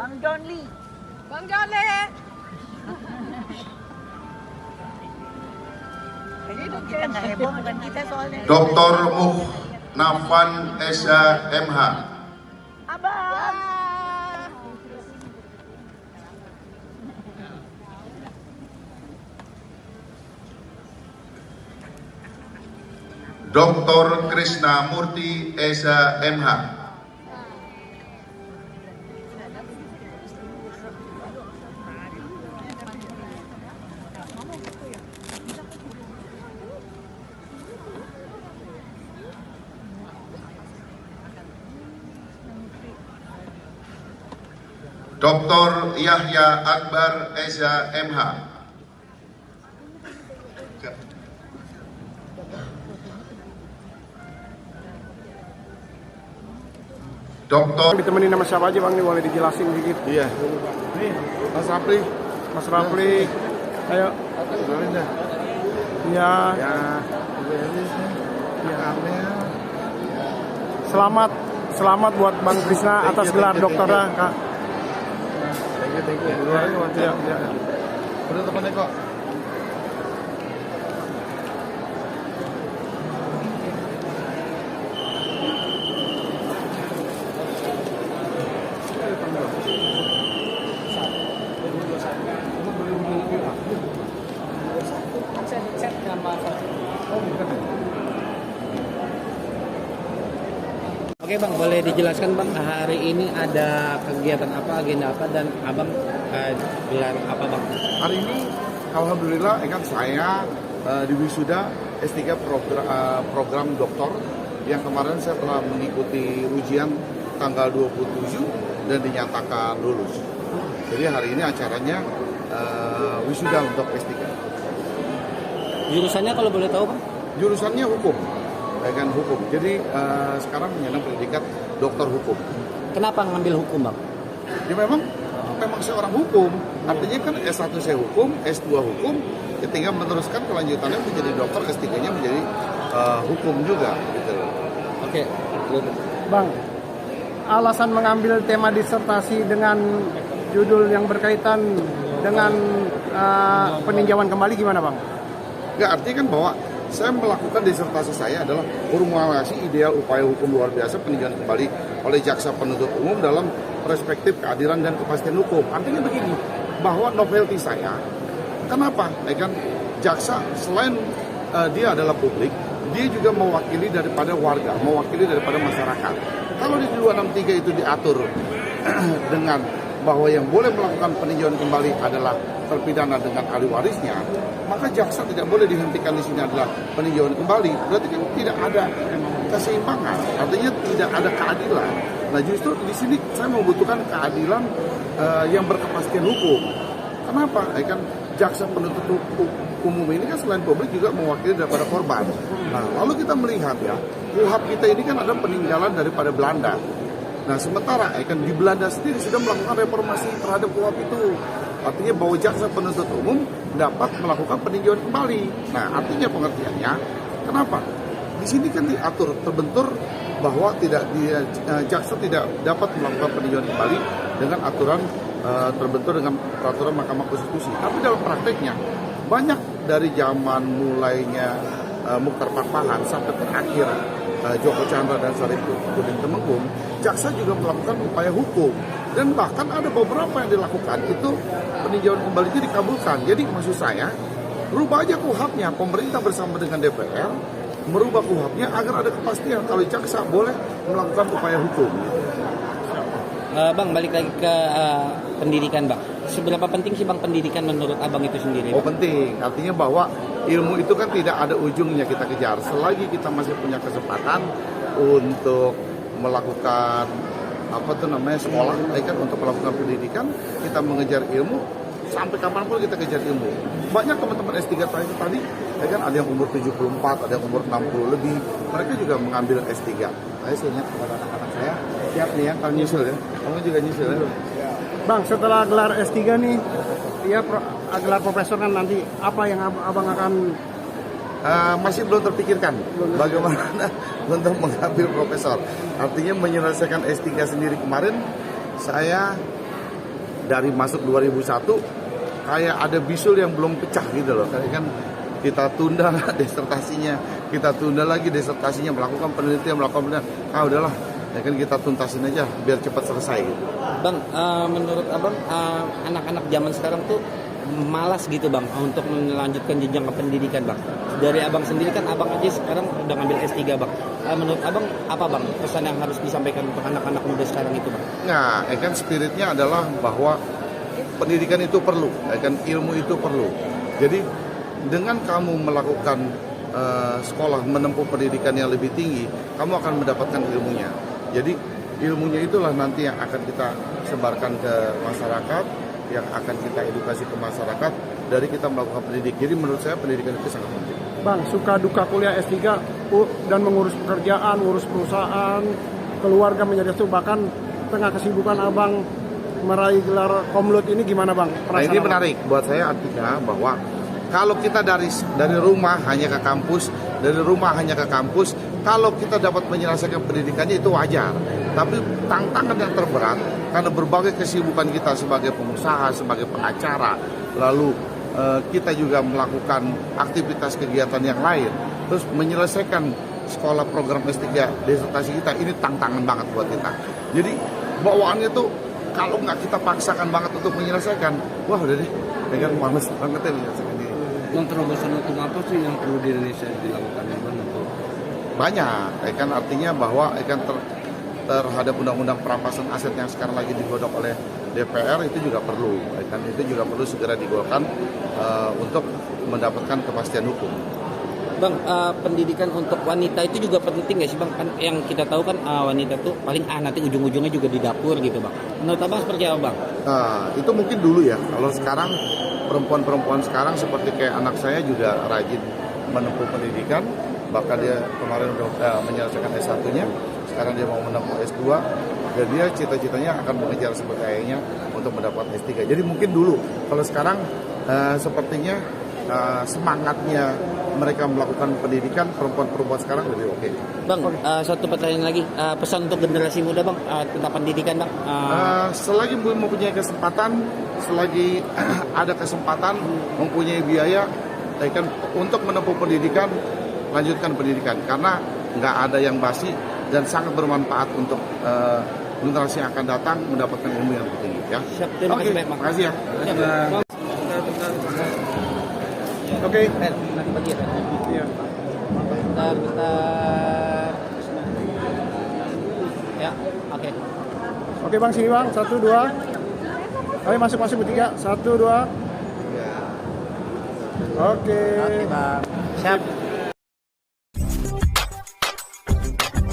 Bang John Lee. Bang John Lee. Kita nggak heboh, bukan kita soalnya. Dr. Muhnafan Esa MH. Abang. Dr. Krishna Murti Esa MH. Dr. Yahya Akbar Esa MH. Dokter Ditemani nama siapa aja Bang, nih boleh dijelasin dikit. Iya. Nih, Mas Rapli. Mas Rapli. Ayo. Kenalin dah. Ya. Ya. Selamat buat Bang Krishna atas gelar doktornya, Kak. Thank you. Ya. Udah temannya kok. Oke Bang, boleh dijelaskan Bang, hari ini ada kegiatan apa, agenda apa, dan Abang gelar apa Bang? Hari ini alhamdulillah kan saya di wisuda S3 program doktor yang kemarin saya telah mengikuti ujian tanggal 27 dan dinyatakan lulus. Jadi hari ini acaranya wisuda untuk S3. Jurusannya kalau boleh tahu Bang? Jurusannya hukum. Kan hukum. Jadi sekarang menyandang predikat doktor hukum. Kenapa ngambil hukum Bang? Ya memang saya orang hukum. Artinya kan S1 saya hukum, S2 hukum, ketika meneruskan kelanjutannya menjadi dokter, S3-nya menjadi hukum juga gitu. Oke. Bang, alasan mengambil tema disertasi dengan judul yang berkaitan dengan peninjauan kembali gimana Bang? Nggak, artinya kan bahwa saya melakukan disertasi saya adalah formulasi ideal upaya hukum luar biasa peninjauan kembali oleh jaksa penuntut umum dalam perspektif keadilan dan kepastian hukum. Artinya begini, bahwa novelty saya, kenapa? Kan jaksa selain dia adalah publik, dia juga mewakili daripada warga, mewakili daripada masyarakat. Kalau di 263 itu diatur dengan bahwa yang boleh melakukan peninjauan kembali adalah terpidana dengan ahli warisnya, maka jaksa tidak boleh dihentikan di sini adalah peninjauan kembali. Berarti kan tidak ada keseimbangan, artinya tidak ada keadilan. Nah justru di sini saya membutuhkan keadilan yang berkepastian hukum. Kenapa? Kan jaksa penuntut umum ini kan selain publik juga mewakili daripada korban. Nah lalu kita melihat ya, KUHP kita ini kan ada peninggalan daripada Belanda. Nah sementara kan di Belanda sendiri sudah melakukan reformasi terhadap KUHP itu. Artinya bahwa jaksa penuntut umum dapat melakukan peninjauan kembali. Nah artinya pengertiannya, kenapa? Di sini kan diatur terbentur bahwa jaksa tidak dapat melakukan peninjauan kembali dengan aturan terbentur dengan peraturan Mahkamah Konstitusi. Tapi dalam prakteknya banyak dari zaman mulainya Muchtar Pakpahan sampai terakhir Joko Chandra dan Sarifudin Temenggung, jaksa juga melakukan upaya hukum dan bahkan ada beberapa yang dilakukan itu peninjauan kembali itu dikabulkan. Jadi maksud saya rubah aja KUHP-nya, pemerintah bersama dengan DPR merubah KUHP-nya agar ada kepastian kalau jaksa boleh melakukan upaya hukum. Bang, balik lagi ke pendidikan Bang. Seberapa penting sih Bang pendidikan menurut Abang itu sendiri? Oh penting, artinya bahwa ilmu itu kan tidak ada ujungnya kita kejar. Selagi kita masih punya kesempatan untuk melakukan sekolah, kan untuk melakukan pendidikan, kita mengejar ilmu sampai kapanpun kita kejar ilmu. Banyak teman-teman S3 tadi, kan ada yang umur 74, ada yang umur 60 lebih, mereka juga mengambil S3. Saya ingat kepada anak-anak saya, siap nih ya, kalau nyusul ya, kamu juga nyusul ya. Bang, setelah gelar S3 nih, ya gelar profesor kan nanti apa yang Abang akan masih belum terpikirkan bagaimana untuk mengambil profesor. Artinya menyelesaikan S3 sendiri kemarin saya dari masuk 2001 kayak ada bisul yang belum pecah gitu loh. Kayak kan kita tunda disertasinya, kita tunda lagi disertasinya, melakukan penelitian, udahlah, ya kan kita tuntasin aja biar cepat selesai gitu. Bang, menurut abang anak-anak zaman sekarang tuh malas gitu bang untuk melanjutkan jenjang pendidikan bang. Dari abang sendiri kan abang aja sekarang udah ngambil S3 bang. Menurut abang apa bang pesan yang harus disampaikan untuk anak-anak muda sekarang itu bang? Nah, ya kan spiritnya adalah bahwa pendidikan itu perlu, ya kan ilmu itu perlu. Jadi dengan kamu melakukan sekolah menempuh pendidikan yang lebih tinggi, kamu akan mendapatkan ilmunya. Jadi ilmunya itulah nanti yang akan kita sebarkan ke masyarakat, yang akan kita edukasi ke masyarakat dari kita melakukan pendidikan. Jadi menurut saya pendidikan itu sangat penting. Bang, suka duka kuliah S3 dan mengurus pekerjaan, ngurus perusahaan, keluarga menjadi itu, bahkan tengah kesibukan abang meraih gelar Komlut ini gimana bang? Nah, ini menarik buat saya, artinya bahwa kalau kita dari rumah hanya ke kampus, kalau kita dapat menyelesaikan pendidikannya itu wajar. Tapi tantangan yang terberat karena berbagai kesibukan kita sebagai pengusaha, sebagai pengacara, lalu kita juga melakukan aktivitas kegiatan yang lain, terus menyelesaikan sekolah program S3 disertasi kita, ini tantangan banget buat kita. Jadi bawaannya tuh kalau nggak kita paksakan banget untuk menyelesaikan, wah udah deh, dengan males banget ya menyelesaikan ini. Terobosan hukum apa sih yang perlu di Indonesia dilakukan untuk banyak, kan artinya bahwa kan terhadap undang-undang perampasan aset yang sekarang lagi digodok oleh DPR itu juga perlu, kan itu juga perlu segera digolkan untuk mendapatkan kepastian hukum. Bang, pendidikan untuk wanita itu juga penting nggak sih bang? Kan yang kita tahu kan wanita tuh paling nanti ujung-ujungnya juga di dapur gitu bang. Menurut abang seperti apa bang? Itu mungkin dulu ya. Kalau sekarang perempuan-perempuan sekarang seperti kayak anak saya juga rajin menempuh pendidikan. Bahkan dia kemarin udah menyelesaikan S1-nya. Sekarang dia mau menempuh S2. Dan dia cita-citanya akan mengejar seperti ayahnya untuk mendapat S3. Jadi mungkin dulu. Kalau sekarang sepertinya semangatnya mereka melakukan pendidikan, perempuan-perempuan sekarang lebih oke. Bang, satu pertanyaan lagi, pesan untuk generasi muda bang tentang pendidikan bang. Selagi mempunyai kesempatan, selagi ada kesempatan, mempunyai biaya, kan untuk menempuh pendidikan, lanjutkan pendidikan karena nggak ada yang basi dan sangat bermanfaat untuk generasi yang akan datang mendapatkan ilmu yang lebih tinggi. Ya. Siap, terima kasih banyak bang. Terima kasih ya. Oke. Nanti bagi ya. Iya. Bentar. Ya, oke. Oke bang, sini bang, 1, 2. Ayo masuk bertiga, 1, 2. Oke. Oke bang. Siap.